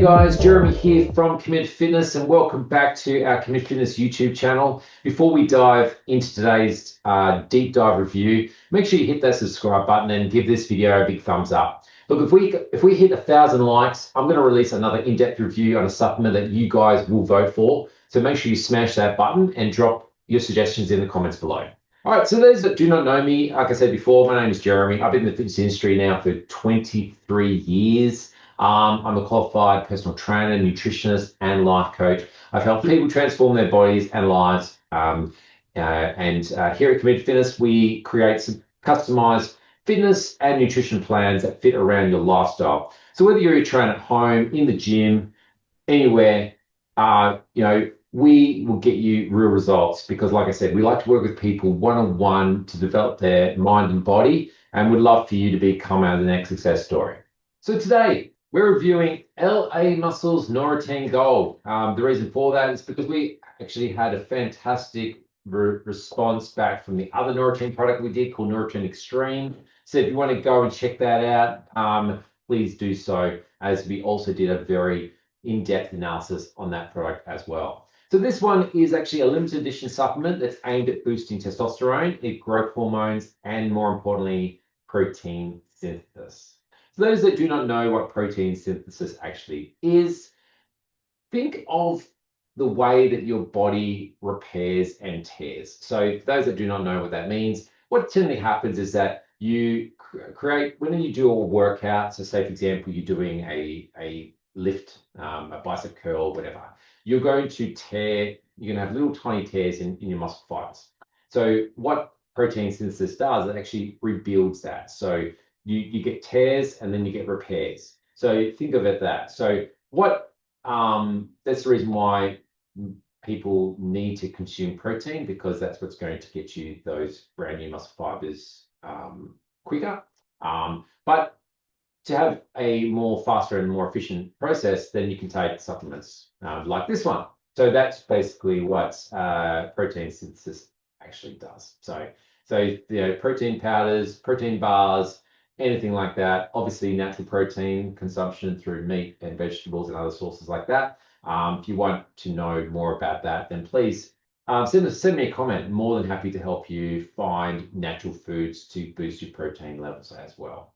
guys, Jeremy here from Commit Fitness and welcome back to our Commit Fitness YouTube channel. Before we dive into today's deep dive review, make sure you hit that subscribe button and give this video a big thumbs up. Look, if we hit 1,000 likes, I'm going to release another in-depth review on a supplement that you guys will vote for. So make sure you smash that button and drop your suggestions in the comments below. All right, so those that do not know me, like I said before, my name is Jeremy. I've been in the fitness industry now for 23 years. I'm a qualified personal trainer, nutritionist, and life coach. I've helped people transform their bodies and lives. Here at Commit Fitness, we create some customized fitness and nutrition plans that fit around your lifestyle. So whether you're a trainer at home, in the gym, anywhere, we will get you real results because, like I said, we like to work with people one-on-one to develop their mind and body, and we'd love for you to become our next success story. So today, we're reviewing LA Muscles Norateen Gold. The reason for that is because we actually had a fantastic response back from the other Norateen product we did called Norateen Extreme. So if you want to go and check that out, please do so, as we also did a very in-depth analysis on that product as well. So this one is actually a limited edition supplement that's aimed at boosting testosterone, growth hormones, and more importantly, protein synthesis. For those that do not know what protein synthesis actually is, think of the way that your body repairs and tears. So for those that do not know what that means, what generally happens is that you create, when you do a workout, so say for example, you're doing a lift, a bicep curl, whatever, you're going to tear, you're going to have little tiny tears in your muscle fibers. So what protein synthesis does, it actually rebuilds that. So you get tears and then you get repairs. So think of it that. So that's the reason why people need to consume protein, because that's what's going to get you those brand new muscle fibers quicker. But to have a more faster and more efficient process, then you can take supplements like this one. So that's basically what protein synthesis actually does. So protein powders, protein bars, anything like that. Obviously, natural protein consumption through meat and vegetables and other sources like that. If you want to know more about that, then please send me a comment. I'm more than happy to help you find natural foods to boost your protein levels as well.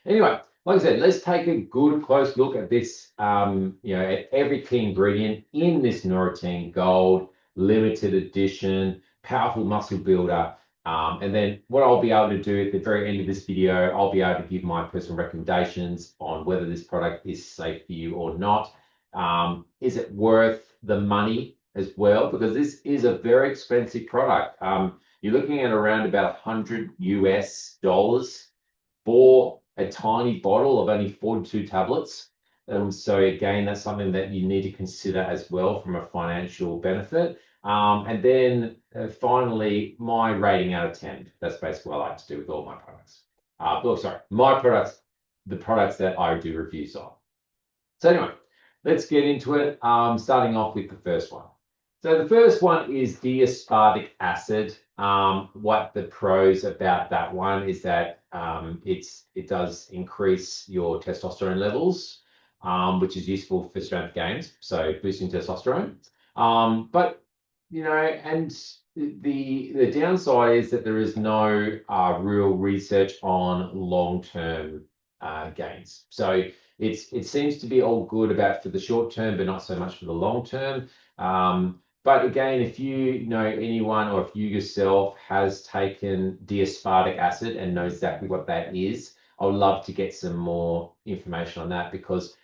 Anyway, like I said, let's take a good close look at this, at every key ingredient in this Norateen Gold limited edition, powerful muscle builder. And then what I'll be able to do at the very end of this video, I'll be able to give my personal recommendations on whether this product is safe for you or not. Is it worth the money as well? Because this is a very expensive product. You're looking at around about $100 US for a tiny bottle of only 42 tablets. So again, that's something that you need to consider as well from a financial benefit. And then finally, my rating out of 10. That's basically what I like to do with all my products. The products that I do reviews on. So anyway, let's get into it. Starting off with the first one. So the first one is D-aspartic acid. What the pros about that one is that it does increase your testosterone levels, which is useful for strength gains, so boosting testosterone. But and the downside is that there is no real research on long-term gains. So it seems to be all good for the short term, but not so much for the long term. But again, if you know anyone or if you yourself has taken D-aspartic acid and know exactly what that is, I would love to get some more information on that, because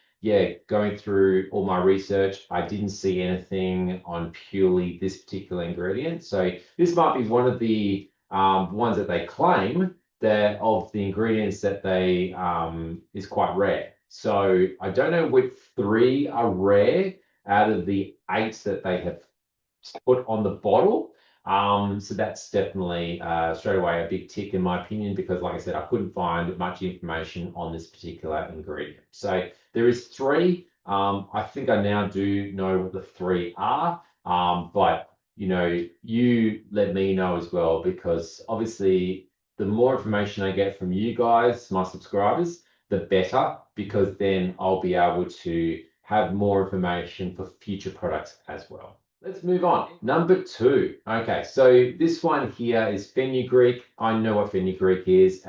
going through all my research, I didn't see anything on purely this particular ingredient. So this might be one of the ones that they claim that of the ingredients that they is quite rare. So I don't know which 3 are rare out of the 8 that they have put on the bottle. So that's definitely straight away a big tick in my opinion, because like I said, I couldn't find much information on this particular ingredient. So there is 3. I think I now do know what the 3 are, but you let me know as well, because obviously the more information I get from you guys, my subscribers, the better, because then I'll be able to have more information for future products as well. Let's move on. Number 2. Okay, so this one here is fenugreek. I know what fenugreek is.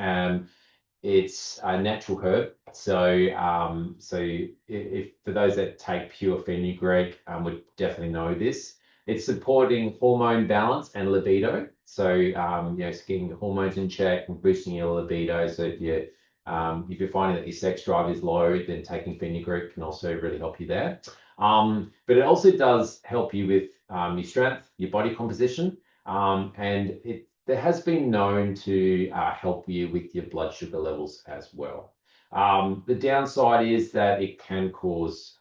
It's a natural herb. So if for those that take pure fenugreek, would definitely know this. It's supporting hormone balance and libido. So it's getting the hormones in check and boosting your libido. So if you're finding that your sex drive is low, then taking fenugreek can also really help you there. But it also does help you with your strength, your body composition, and there has been known to help you with your blood sugar levels as well. The downside is that it can cause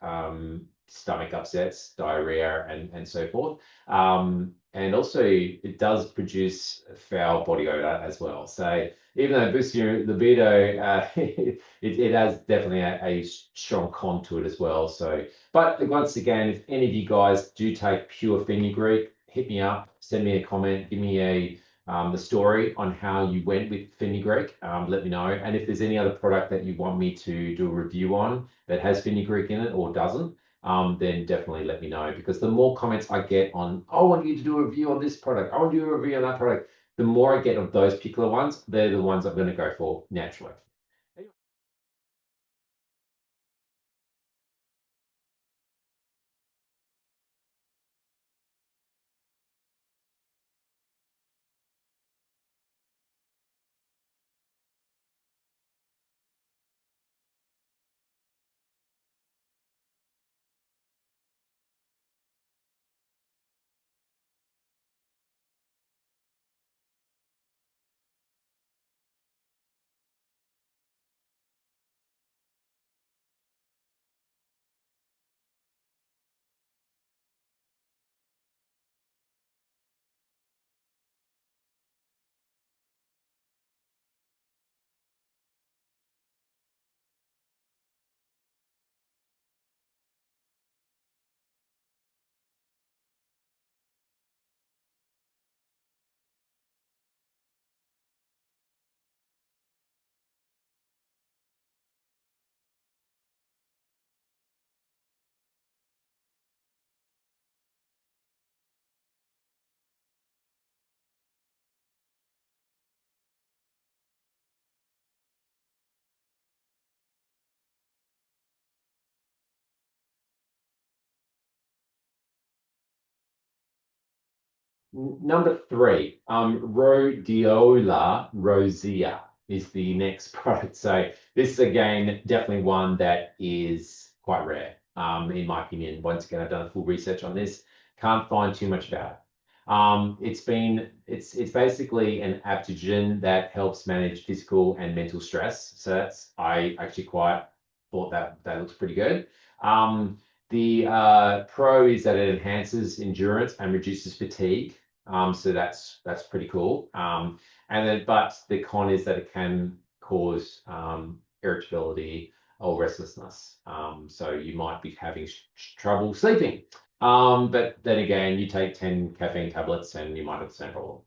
stomach upsets, diarrhea, and so forth. And also, it does produce foul body odor as well. So even though it boosts your libido, it has definitely a strong con to it as well. So, but once again, if any of you guys do take pure fenugreek, hit me up, send me a comment, give me the story on how you went with fenugreek. Let me know. And if there's any other product that you want me to do a review on that has fenugreek in it or doesn't, then definitely let me know, because the more comments I get on, I want you to do a review on this product, I want you to do a review on that product, the more I get of those particular ones, they're the ones I'm going to go for naturally. Number 3, rhodiola rosea is the next product. So this is again definitely one that is quite rare, in my opinion. Once again, I've done a full research on this. Can't find too much about it. It's basically an adaptogen that helps manage physical and mental stress. So I actually quite thought that looks pretty good. The pro is that it enhances endurance and reduces fatigue. So that's pretty cool. But the con is that it can cause irritability or restlessness. So you might be having trouble sleeping. But then again, you take 10 caffeine tablets and you might have the same problem.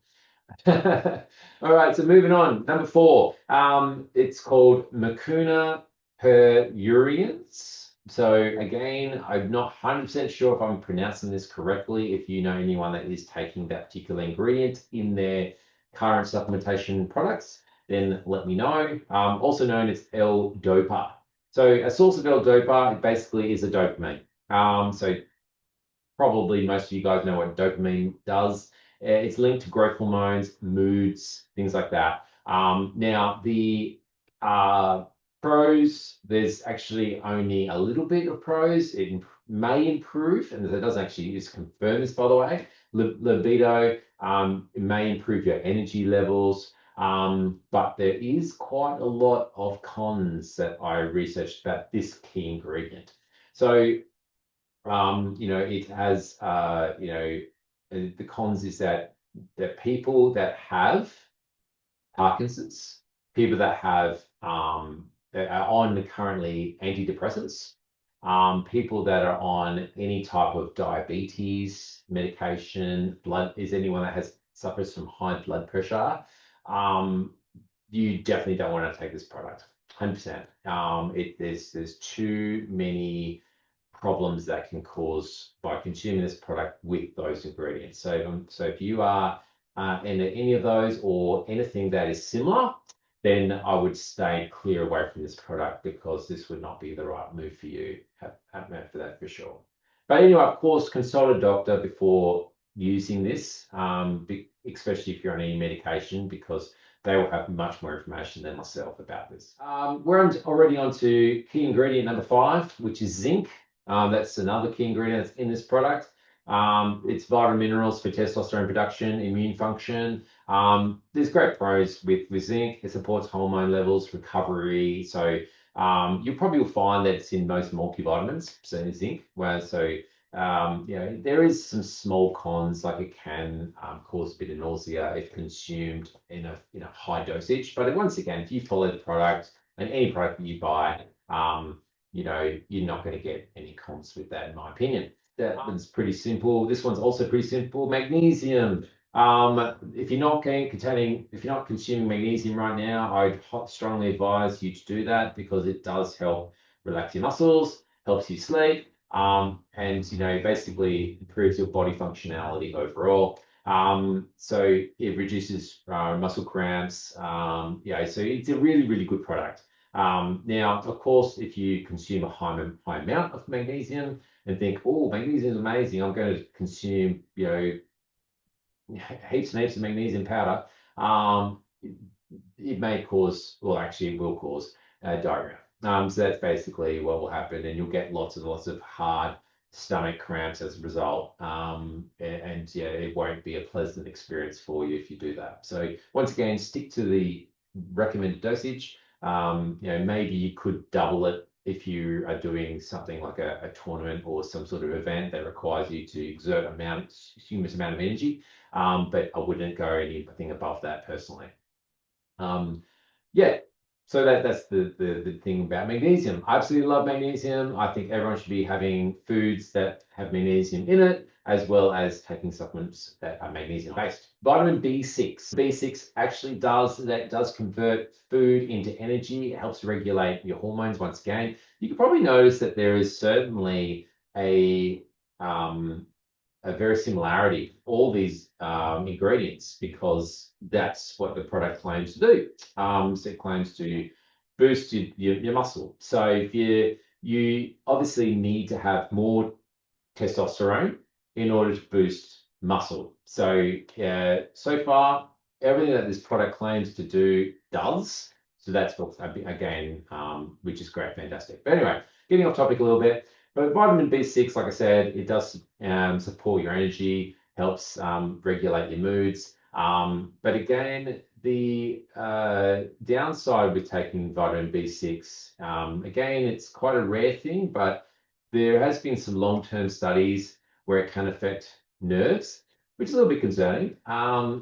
All right, so moving on. Number 4, it's called Mucuna pruriens. So again, I'm not 100% sure if I'm pronouncing this correctly. If you know anyone that is taking that particular ingredient in their current supplementation products, then let me know. Also known as L-Dopa. So a source of L-Dopa, it basically is a dopamine. So probably most of you guys know what dopamine does. It's linked to growth hormones, moods, things like that. Now, the pros, there's actually only a little bit of pros. It may improve, and it doesn't actually just confirm this, by the way. Libido, it may improve your energy levels, but there is quite a lot of cons that I researched about this key ingredient. So it has, the cons is that people that have Parkinson's, people that are on currently antidepressants, people that are on any type of diabetes medication, is anyone that suffers from high blood pressure, you definitely don't want to take this product. 100%. There's too many problems that can cause by consuming this product with those ingredients. So if you are in any of those or anything that is similar, then I would stay clear away from this product because this would not be the right move for you. Have for that for sure. But anyway, of course, consult a doctor before using this, especially if you're on any medication, because they will have much more information than myself about this. We're already on to key ingredient number 5, which is zinc. That's another key ingredient that's in this product. It's vitamin minerals for testosterone production, immune function. There's great pros with zinc. It supports hormone levels, recovery. So you probably will find that it's in most multivitamins, so zinc. There is some small cons, like it can cause a bit of nausea if consumed in a high dosage. But once again, if you follow the product and any product that you buy, you're not going to get any cons with that, in my opinion. That one's pretty simple. This one's also pretty simple. Magnesium. If you're not consuming magnesium right now, I'd strongly advise you to do that because it does help relax your muscles, helps you sleep, and basically improves your body functionality overall. So it reduces muscle cramps. So it's a really, really good product. Now, of course, if you consume a high amount of magnesium and think, oh, magnesium is amazing, I'm going to consume, heaps and heaps of magnesium powder, it may cause, well, actually it will cause diarrhea. So that's basically what will happen, and you'll get lots of hard stomach cramps as a result. It won't be a pleasant experience for you if you do that. So once again, stick to the recommended dosage. Maybe you could double it if you are doing something like a tournament or some sort of event that requires you to exert a humongous amount of energy. But I wouldn't go anything above that personally. So that's the thing about magnesium. I absolutely love magnesium. I think everyone should be having foods that have magnesium in it, as well as taking supplements that are magnesium based. Vitamin B6. B6 actually does convert food into energy. It helps regulate your hormones. Once again, you can probably notice that there is certainly a very similarity, all these ingredients, because that's what the product claims to do. So it claims to boost your muscle. So if you obviously need to have more testosterone in order to boost muscle. So so far, everything that this product claims to do does. So that's what, again, which is great, fantastic. But anyway, getting off topic a little bit. But vitamin B6, like I said, it does support your energy, helps regulate your moods. But again, the downside with taking vitamin B6, again, it's quite a rare thing, but there has been some long-term studies where it can affect nerves, which is a little bit concerning. I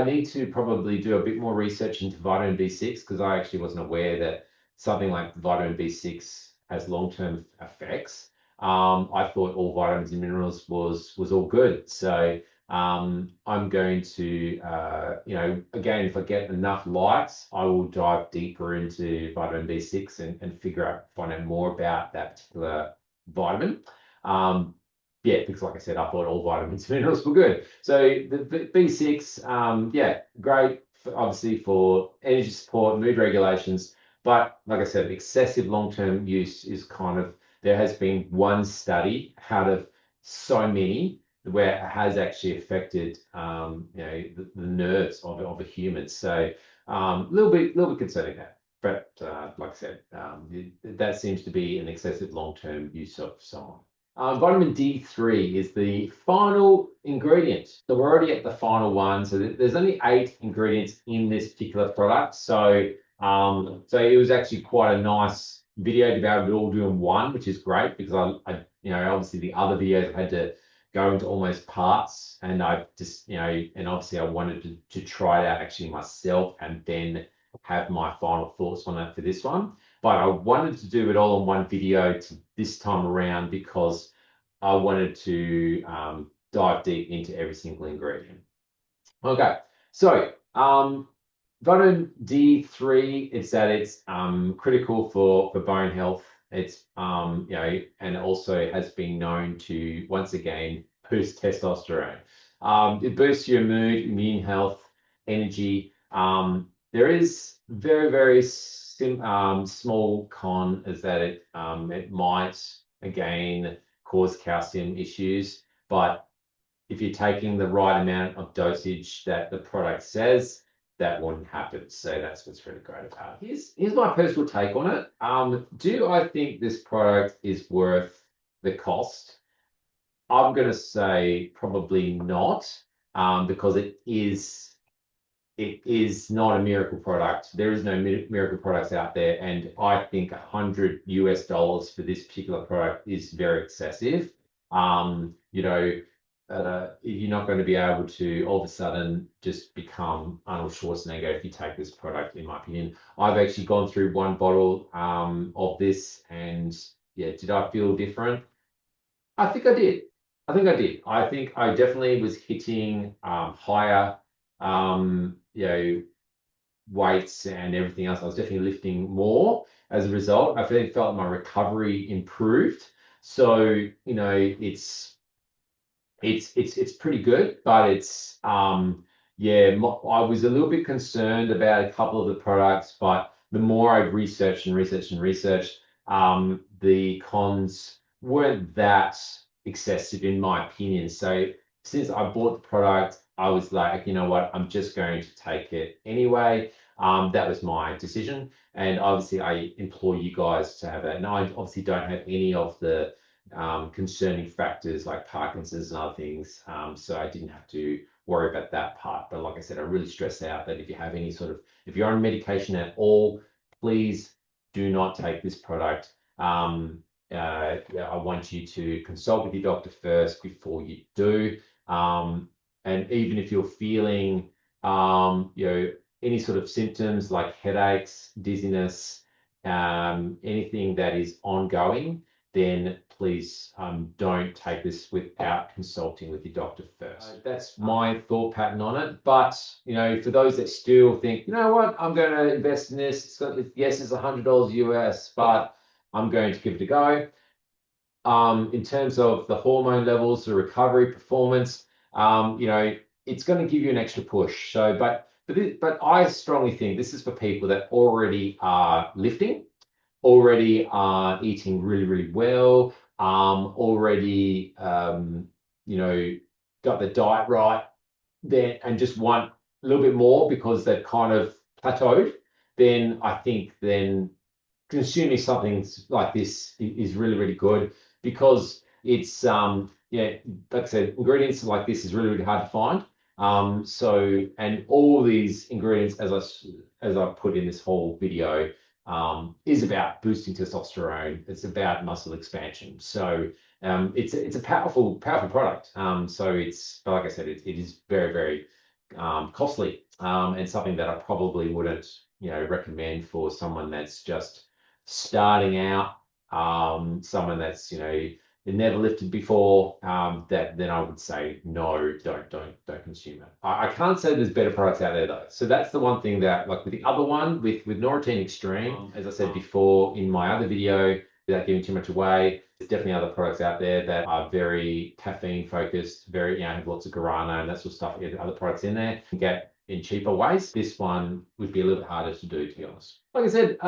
need to probably do a bit more research into vitamin B6 because I actually wasn't aware that something like vitamin B6 has long-term effects. I thought all vitamins and minerals was all good. So I'm going to, again, if I get enough likes, I will dive deeper into vitamin B6 and find out more about that particular vitamin. Because like I said, I thought all vitamins and minerals were good. So the B6, great, obviously for energy support, mood regulations. But like I said, excessive long-term use is there has been one study out of so many where it has actually affected, the nerves of a human. So a little bit concerning that. But like I said, that seems to be an excessive long-term use of someone. Vitamin D3 is the final ingredient. So we're already at the final one. So there's only 8 ingredients in this particular product. So it was actually quite a nice video to be able to all do in one, which is great because I obviously the other videos I had to go into almost parts, and I just, and obviously I wanted to try it out actually myself and then have my final thoughts on it for this one. But I wanted to do it all in one video this time around because I wanted to dive deep into every single ingredient. Okay, so vitamin D3, it's that it's critical for bone health. It's and also has been known to once again boost testosterone. It boosts your mood, immune health, energy. There is very small con is that it might again cause calcium issues, but if you're taking the right amount of dosage that the product says, that wouldn't happen. So that's what's really great about it. Here's my personal take on it. Do I think this product is worth the cost? I'm going to say probably not, because it is not a miracle product. There is no miracle products out there, and I think $100 for this particular product is very excessive. You're not going to be able to all of a sudden just become Arnold Schwarzenegger if you take this product, in my opinion. I've actually gone through one bottle of this, and yeah, did I feel different? I think I did. I think I definitely was hitting higher, weights and everything else. I was definitely lifting more as a result. I felt my recovery improved. So, it's pretty good, but I was a little bit concerned about a couple of the products, but the more I researched, the cons weren't that excessive in my opinion. So since I bought the product, I was like, you know what, I'm just going to take it anyway. That was my decision, and obviously I implore you guys to have that. And I obviously don't have any of the concerning factors like Parkinson's and other things. So I didn't have to worry about that part. But like I said, I really stress out that if you have if you're on medication at all, please do not take this product. I want you to consult with your doctor first before you do. And even if you're feeling, any sort of symptoms like headaches, dizziness, anything that is ongoing, then please don't take this without consulting with your doctor first. That's my thought pattern on it. But for those that still think, you know what, I'm going to invest in this. Yes, it's $100 US, but I'm going to give it a go. In terms of the hormone levels, the recovery performance, it's going to give you an extra push. So, but I strongly think this is for people that already are lifting, already are eating really well, already got the diet right, then and just want a little bit more because they've kind of plateaued. Then I think consuming something like this is really good, because it's like I said, ingredients like this is really hard to find. And all these ingredients, as I put in this whole video, is about boosting testosterone. It's about muscle expansion. So it's a powerful product. So but like I said, it is very costly, and something that I probably wouldn't recommend for someone that's just starting out, someone that's never lifted before. Then I would say no, don't consume it. I can't say there's better products out there though. So that's the one thing that, like with the other one, with Norateen Extreme, as I said before in my other video, without giving too much away, there's definitely other products out there that are very caffeine focused, very have lots of guarana and that sort of stuff. Other products in there you can get in cheaper ways. This one would be a little bit harder to do, to be honest. Like I said,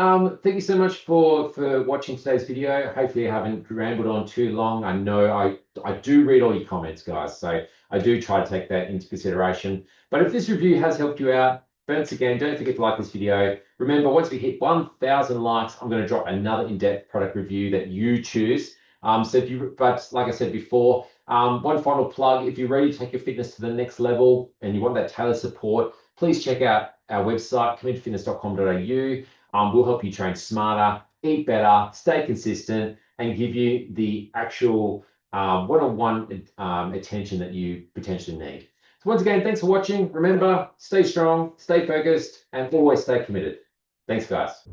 thank you so much for watching today's video. Hopefully I haven't rambled on too long. I know I do read all your comments, guys, so I do try to take that into consideration. But if this review has helped you out, once again, don't forget to like this video. Remember, once we hit 1,000 likes, I'm going to drop another in-depth product review that you choose. But like I said before, one final plug: if you're ready to take your fitness to the next level and you want that tailored support, please check out our website, committedfitness.com.au. We'll help you train smarter, eat better, stay consistent, and give you the actual one-on-one attention that you potentially need. So once again, thanks for watching. Remember, stay strong, stay focused, and always stay committed. Thanks, guys.